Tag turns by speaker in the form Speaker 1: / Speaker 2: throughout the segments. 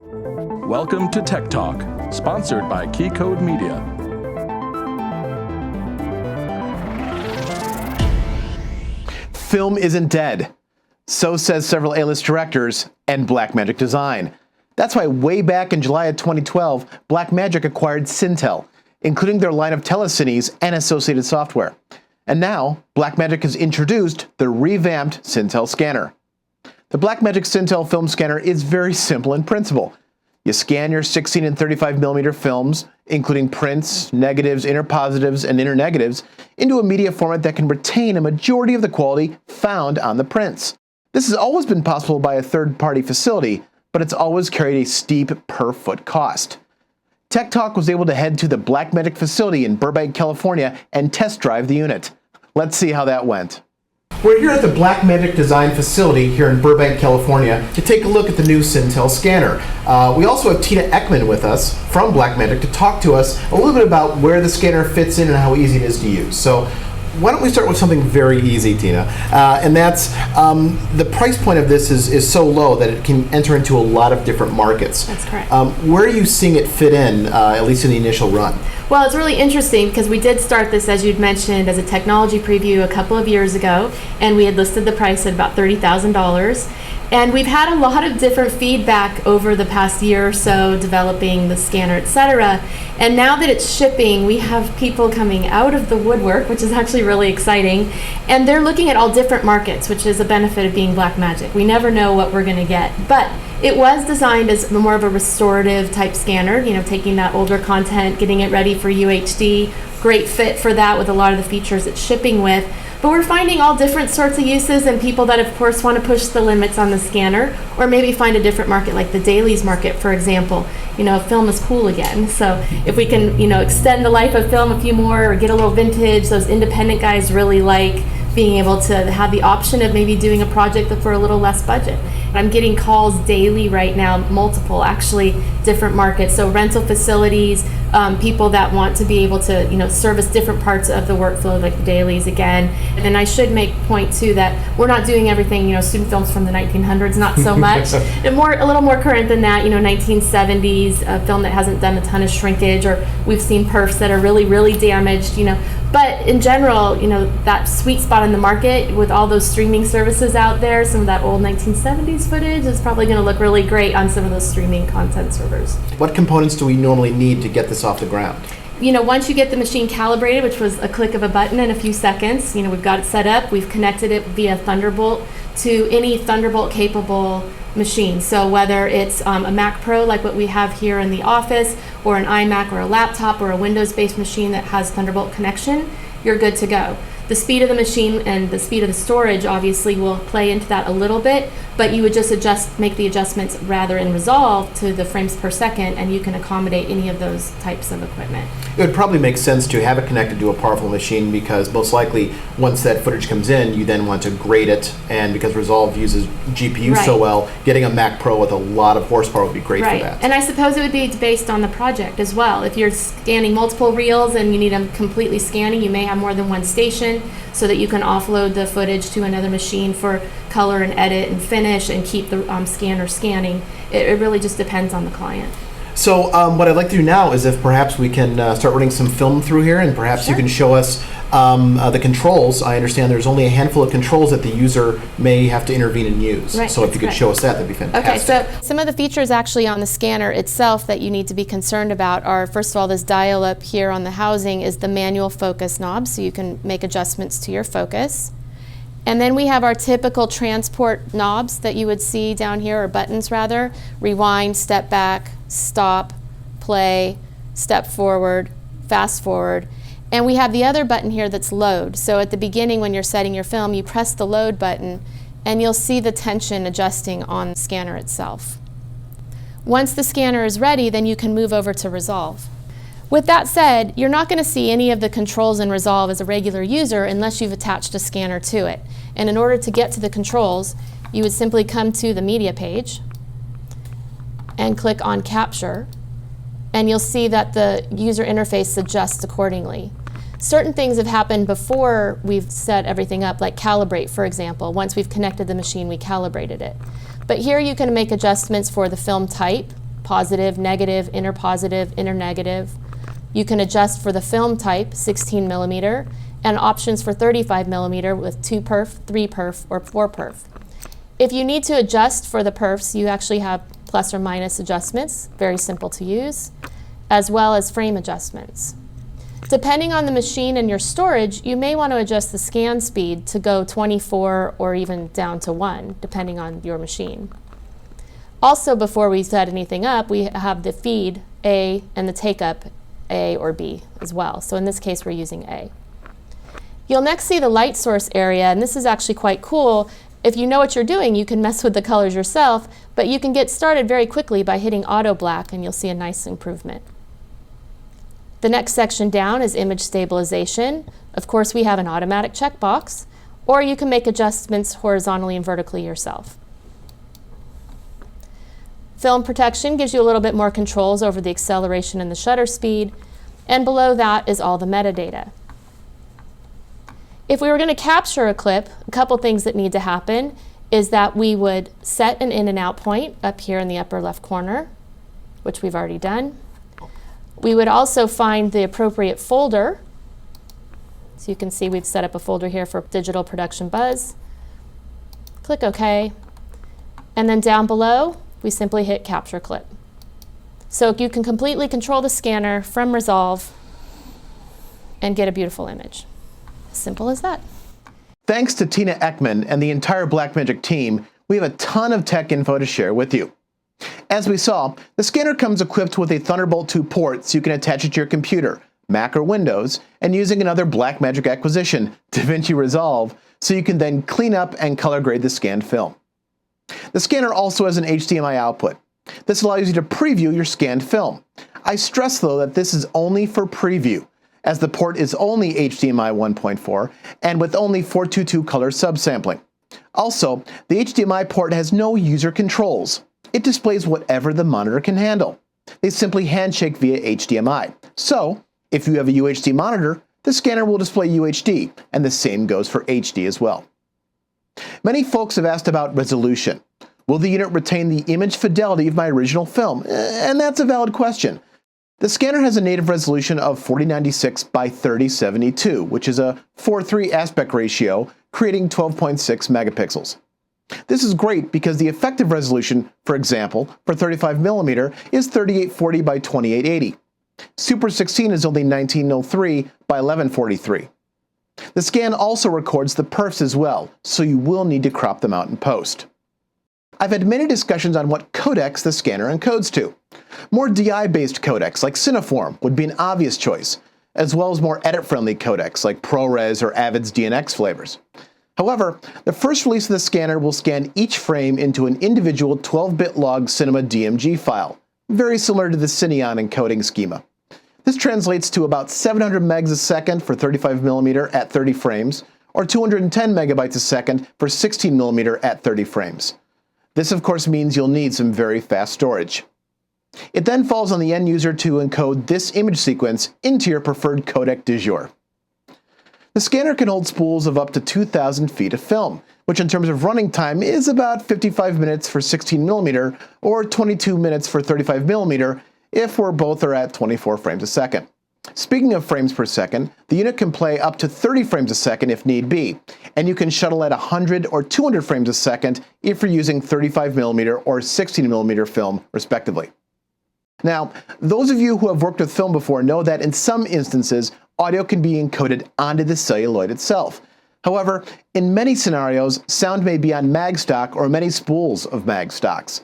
Speaker 1: Welcome to Tech Talk, sponsored by KeyCodeMedia.
Speaker 2: Film isn't dead. So says several A-list directors and Blackmagic Design. That's why way back in July of 2012, Blackmagic acquired Cintel, including their line of telecines and associated software. And now, Blackmagic has introduced the revamped Cintel Scanner. The Blackmagic Cintel Film Scanner is very simple in principle. You scan your 16 and 35mm films, including prints, negatives, inner positives, and inner negatives, into a media format that can retain a majority of the quality found on the prints. This has always been possible by a third-party facility, but it's always carried a steep per-foot cost. Tech Talk was able to head to the Blackmagic facility in Burbank, California, and test drive the unit. Let's see how that went. We're here at the Blackmagic Design facility here in Burbank, California to take a look at the new Cintel scanner. We also have Tina Eckman with us from Blackmagic to talk to us a little bit about where the scanner fits in and how easy it is to use. So why don't we start with something very easy, Tina, and that's the price point of this is so low that it can enter into a lot of different markets.
Speaker 3: That's correct.
Speaker 2: Where are you seeing it fit in, at least in the initial run?
Speaker 3: Well, it's really interesting because we did start this, as you'd mentioned, as a technology preview a couple of years ago, and we had listed the price at about $30,000. And we've had a lot of different feedback over the past year or so, developing the scanner, etc. And now that it's shipping, we have people coming out of the woodwork, which is actually really exciting. And they're looking at all different markets, which is a benefit of being Blackmagic. We never know what we're going to get. But it was designed as more of a restorative type scanner, you know, taking that older content, getting it ready for UHD. Great fit for that with a lot of the features it's shipping with. But we're finding all different sorts of uses and people that, of course, want to push the limits on the scanner or maybe find a different market, like the dailies market, for example. You know, film is cool again. So if we can, you know, extend the life of film a few more or get a little vintage, those independent guys really like being able to have the option of maybe doing a project for a little less budget. I'm getting calls daily right now, multiple actually, different markets. So rental facilities, people that want to be able to, you know, service different parts of the workflow, like the dailies again. And I should make point too that we're not doing everything, you know, student films from the 1900s, not so much. And a little more current than that, you know, 1970s, a film that hasn't done a ton of shrinkage, or we've seen perfs that are really, really damaged, you know. But in general, you know, that sweet spot in the market with all those streaming services out there, some of that old 1970s footage is probably going to look really great on some of those streaming content servers. What components do we normally need to get this off the ground? You know, once you get the machine calibrated, which was a click of a button in a few seconds, you know, we've got it set up, we've connected it via Thunderbolt to any Thunderbolt capable machine. So whether it's a Mac Pro like what we have here in the office, or an iMac or a laptop or a Windows-based machine that has Thunderbolt connection, you're good to go. The speed of the machine and the speed of the storage obviously will play into that a little bit, but you would just make the adjustments rather in Resolve to the frames per second, and you can accommodate any of those types of equipment.
Speaker 2: It would probably make sense to have it connected to a powerful machine because most likely once that footage comes in, you then want to grade it, and because Resolve uses GPU so well, getting a Mac Pro with a lot of horsepower would be great for that.
Speaker 3: And I suppose it would be based on the project as well. If you're scanning multiple reels and you need them completely scanning, you may have more than one station so that you can offload the footage to another machine for color and edit and finish and keep the scanner scanning. It really just depends on the client.
Speaker 2: So what I'd like to do now is if perhaps we can start running some film through here, and perhaps you can show us the controls. I understand there's only a handful of controls that the user may have to intervene and use. So if you could show us that, that'd be fantastic.
Speaker 3: Okay, so some of the features actually on the scanner itself that you need to be concerned about are, first of all, this dial up here on the housing is the manual focus knob, so you can make adjustments to your focus. And then we have our typical transport knobs that you would see down here, or buttons rather. Rewind, step back, stop, play, step forward, fast forward. And we have the other button here that's load. So at the beginning when you're setting your film, you press the load button and you'll see the tension adjusting on the scanner itself. Once the scanner is ready, then you can move over to Resolve. With that said, you're not going to see any of the controls in Resolve as a regular user unless you've attached a scanner to it. And in order to get to the controls, you would simply come to the media page and click on Capture, and you'll see that the user interface adjusts accordingly. Certain things have happened before we've set everything up, like calibrate, for example. Once we've connected the machine, we calibrated it. But here you can make adjustments for the film type, positive, negative, inner positive, inner negative. You can adjust for the film type, 16 millimeter, and options for 35 millimeter with 2 perf, 3 perf, or 4 perf. If you need to adjust for the perfs, you actually have plus or minus adjustments, very simple to use, as well as frame adjustments. Depending on the machine and your storage, you may want to adjust the scan speed to go 24 or even down to 1, depending on your machine. Also, before we set anything up, we have the feed A and the take up A or B as well. So in this case, we're using A. You'll next see the light source area, and this is actually quite cool. If you know what you're doing, you can mess with the colors yourself, but you can get started very quickly by hitting auto black, and you'll see a nice improvement. The next section down is image stabilization. Of course, we have an automatic checkbox, or you can make adjustments horizontally and vertically yourself. Film protection gives you a little bit more controls over the acceleration and the shutter speed, and below that is all the metadata. If we were going to capture a clip, a couple things that need to happen is that we would set an in and out point up here in the upper left corner, which we've already done. We would also find the appropriate folder. So you can see we've set up a folder here for digital production buzz. Click OK. And then down below, we simply hit capture clip. So you can completely control the scanner from Resolve and get a beautiful image. Simple as that.
Speaker 2: Thanks to Tina Eckman and the entire Blackmagic team, we have a ton of tech info to share with you. As we saw, the scanner comes equipped with a Thunderbolt 2 port so you can attach it to your computer, Mac or Windows, and using another Blackmagic acquisition, DaVinci Resolve, so you can then clean up and color grade the scanned film. The scanner also has an HDMI output. This allows you to preview your scanned film. I stress though that this is only for preview, as the port is only HDMI 1.4 and with only 422 color subsampling. Also, the HDMI port has no user controls. It displays whatever the monitor can handle. They simply handshake via HDMI. So, if you have a UHD monitor, the scanner will display UHD, and the same goes for HD as well. Many folks have asked about resolution. Will the unit retain the image fidelity of my original film? And that's a valid question. The scanner has a native resolution of 4096 by 3072, which is a 4:3 aspect ratio, creating 12.6 megapixels. This is great because the effective resolution, for example, for 35mm is 3840 by 2880. Super 16 is only 1903 by 1143. The scan also records the perfs as well, so you will need to crop them out in post. I've had many discussions on what codecs the scanner encodes to. More DI-based codecs like Cineform would be an obvious choice, as well as more edit-friendly codecs like ProRes or Avid's DNX flavors. However, the first release of the scanner will scan each frame into an individual 12-bit log cinema DMG file, very similar to the Cineon encoding schema. This translates to about 700 megs a second for 35mm at 30 frames, or 210 megabytes a second for 16mm at 30 frames. This of course means you'll need some very fast storage. It then falls on the end user to encode this image sequence into your preferred codec du jour. The scanner can hold spools of up to 2,000 feet of film, which in terms of running time is about 55 minutes for 16mm or 22 minutes for 35mm if both are at 24 frames a second. Speaking of frames per second, the unit can play up to 30 frames a second if need be, and you can shuttle at 100 or 200 frames a second if you're using 35mm or 16mm film, respectively. Now, those of you who have worked with film before know that in some instances, audio can be encoded onto the celluloid itself. However, in many scenarios, sound may be on mag stock or many spools of mag stocks.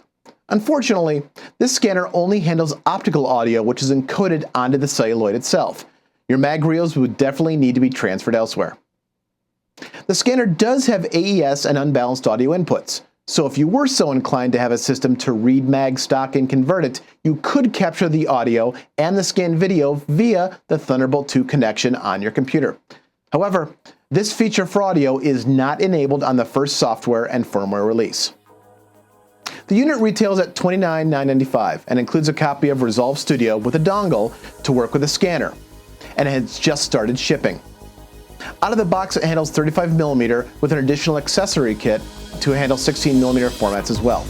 Speaker 2: Unfortunately, this scanner only handles optical audio, which is encoded onto the celluloid itself. Your mag reels would definitely need to be transferred elsewhere. The scanner does have AES and unbalanced audio inputs, so if you were so inclined to have a system to read mag stock and convert it, you could capture the audio and the scanned video via the Thunderbolt 2 connection on your computer. However, this feature for audio is not enabled on the first software and firmware release. The unit retails at $29,995 and includes a copy of Resolve Studio with a dongle to work with the scanner, and it has just started shipping. Out of the box, it handles 35mm with an additional accessory kit to handle 16mm formats as well.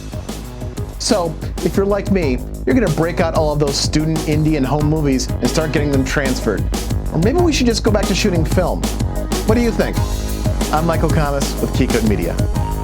Speaker 2: So, if you're like me, you're going to break out all of those student indie and home movies and start getting them transferred. Or maybe we should just go back to shooting film. What do you think? I'm Michael Kammes with KeyCodeMedia.